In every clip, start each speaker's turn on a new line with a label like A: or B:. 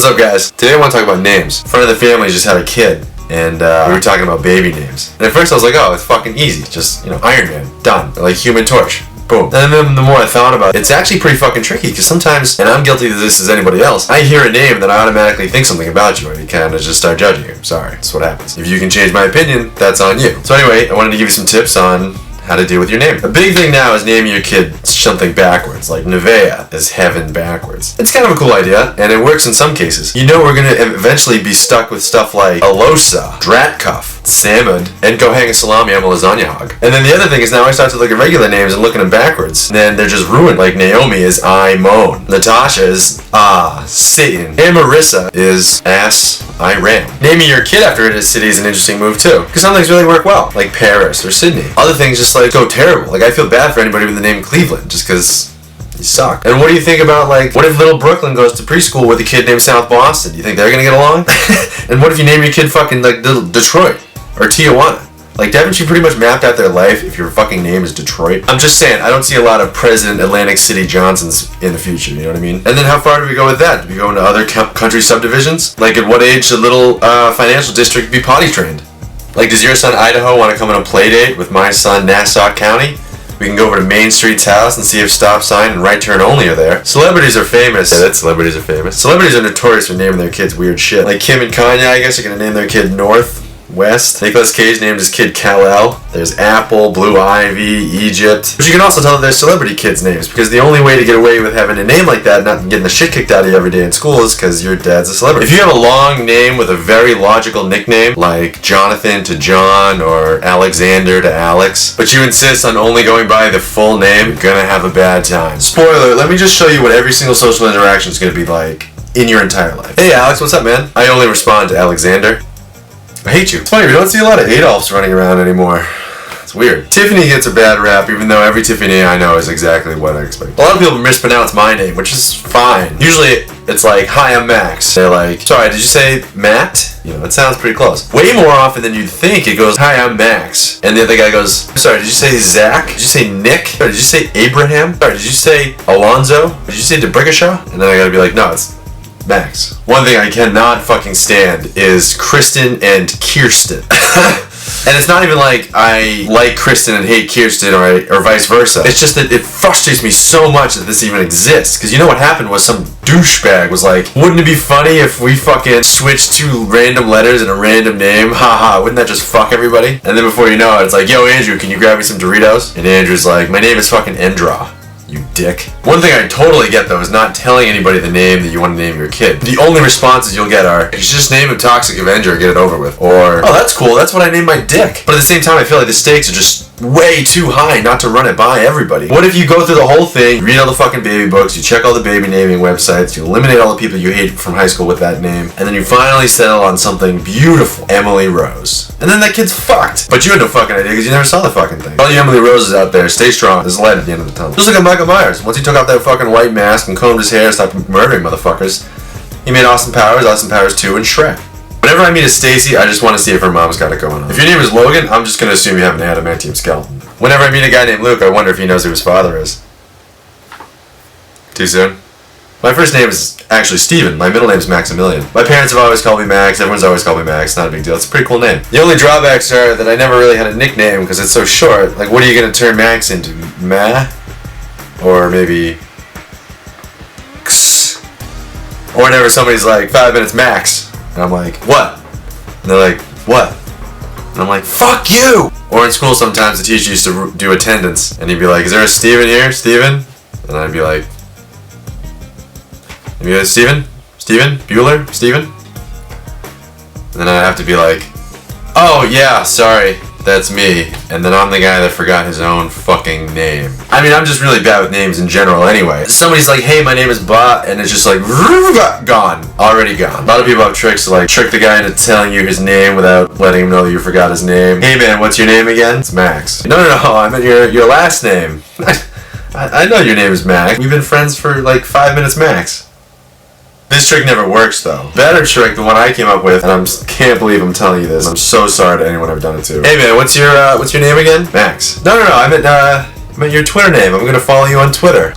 A: What's up, guys? Today I want to talk about names. A friend of the family just had a kid, and we were talking about baby names. And at first I was like, oh, it's fucking easy. Just, Iron Man, done. Or like Human Torch, boom. And then the more I thought about it, it's actually pretty fucking tricky, because sometimes, and I'm guilty of this as anybody else, I hear a name and then I automatically think something about you, and you kind of just start judging you. Sorry, that's what happens. If you can change my opinion, that's on you. So anyway, I wanted to give you some tips on how to deal with your name. A big thing now is naming your kid something backwards, like Neveah is heaven backwards. It's kind of a cool idea, and it works in some cases. We're gonna eventually be stuck with stuff like Elohssa, Dratkcuf, Ssamud, and go hang a salami, I'm a lasagna hog. And then the other thing is now I start to look at regular names and look at them backwards, and then they're just ruined. Like Naomi is I moan, Natasha is Ah Satan, and Marissa is Ass I Ram. Naming your kid after a city is an interesting move too, because some things really work well, like Paris or Sydney. Other things just like go terrible. Like I feel bad for anybody with the name Cleveland, just because you suck. And what do you think about, like, what if little Brooklyn goes to preschool with a kid named South Boston? You think they're gonna get along? And what if you name your kid fucking like Detroit or Tijuanna? Like, haven't you pretty much mapped out their life if your fucking name is Detroit? I'm just saying, I don't see a lot of President Atlantic City Johnsons in the future, you know what I mean? And then how far do we go with that? Do we go into other country subdivisions? Like, at what age should little financial district be potty trained? Like, does your son Idaho want to come on a play date with my son Nassau County? We can go over to Main Street's house and see if stop sign and right turn only are there. Celebrities are famous. Yeah, that celebrities are famous. Celebrities are notorious for naming their kids weird shit. Like Kim and Kanye, I guess, are gonna name their kid North. West. Nicolas Cage named his kid Kal-El. There's Apple, Blue Ivy, Egypt. But you can also tell that they're celebrity kids' names, because the only way to get away with having a name like that and not getting the shit kicked out of you every day in school is because your dad's a celebrity. If you have a long name with a very logical nickname, like Jonathan to John or Alexander to Alex, but you insist on only going by the full name, you're gonna have a bad time. Spoiler, let me just show you what every single social interaction is gonna be like in your entire life. Hey Alex, what's up, man? I only respond to Alexander. I hate you. It's funny, we don't see a lot of Adolfs running around anymore. It's weird. Tiffany gets a bad rap, even though every Tiffany I know is exactly what I expect. A lot of people mispronounce my name, which is fine. Usually it's like, hi, I'm Max. They're like, sorry, did you say Matt? It sounds pretty close. Way more often than you'd think, it goes, hi, I'm Max. And the other guy goes, sorry, did you say Zach? Did you say Nick? Sorry, did you say Abraham? Sorry, did you say Alonzo? Did you say DeBrickashaw? And then I gotta be like, no, it's Max. One thing I cannot fucking stand is Kristen and Kirsten. And it's not even like I like Kristen and hate Kirsten or vice versa. It's just that it frustrates me so much that this even exists. Because you know what happened was some douchebag was like, wouldn't it be funny if we fucking switched two random letters and a random name? Haha, wouldn't that just fuck everybody? And then before you know it, it's like, yo Andrew, can you grab me some Doritos? And Andrew's like, my name is fucking Endra. You dick. One thing I totally get though is not telling anybody the name that you want to name your kid. The only responses you'll get are, you should just name him Toxic Avenger and get it over with. Or, oh that's cool, that's what I named my dick. But at the same time I feel like the stakes are just way too high not to run it by everybody. What if you go through the whole thing, you read all the fucking baby books, you check all the baby naming websites, you eliminate all the people you hate from high school with that name, and then you finally settle on something beautiful, Emily Rose. And then that kid's fucked. But you had no fucking idea because you never saw the fucking thing. All you Emily Roses out there, stay strong. There's light at the end of the tunnel. Just look at Michael Myers. Once he took off that fucking white mask and combed his hair and stopped murdering motherfuckers, he made Austin Powers 2, and Shrek. Whenever I meet a Stacy, I just want to see if her mom's got it going on. If your name is Logan, I'm just going to assume you have an adamantium skeleton. Whenever I meet a guy named Luke, I wonder if he knows who his father is. Too soon? My first name is actually Steven. My middle name is Maximilian. My parents have always called me Max. Everyone's always called me Max. Not a big deal. It's a pretty cool name. The only drawbacks are that I never really had a nickname because it's so short. Like, what are you going to turn Max into? Ma? Or maybe X? Or whenever somebody's like, 5 minutes max. And I'm like, what? And they're like, what? And I'm like, fuck you! Or in school sometimes the teacher used to do attendance. And he'd be like, is there a Steven here? Steven? And I'd be like, Steven? Steven? Bueller? Steven? And then I'd have to be like, oh yeah, sorry, that's me. And then I'm the guy that forgot his own fucking name. I mean, I'm just really bad with names in general anyway. Somebody's like, hey, my name is Ba, and it's just like, gone. Already gone. A lot of people have tricks to like trick the guy into telling you his name without letting him know that you forgot his name. Hey man, what's your name again? It's Max. No, I meant your last name. I know your name is Max. We've been friends for like 5 minutes max. This trick never works though. Better trick, the one I came up with, and I can't believe I'm telling you this. I'm so sorry to anyone I've done it to. Hey man, what's your name again? Max. No, I meant your Twitter name. I'm gonna follow you on Twitter.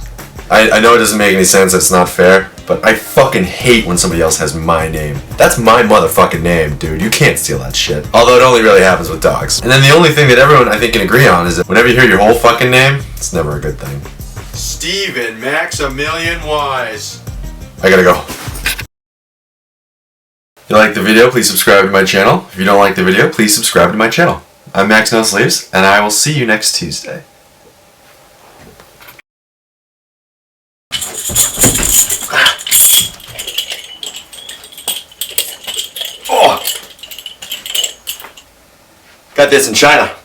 A: I know it doesn't make any sense. It's not fair. but I fucking hate when somebody else has my name. That's my motherfucking name, dude. You can't steal that shit. Although it only really happens with dogs. And then the only thing that everyone I think can agree on is that whenever you hear your whole fucking name, it's never a good thing. Steven MAXIMILIAN Weisz. I gotta go. If you like the video, please subscribe to my channel. If you don't like the video, please subscribe to my channel. I'm MaxNoSleeves, and I will see you next Tuesday. Oh! Got this in China.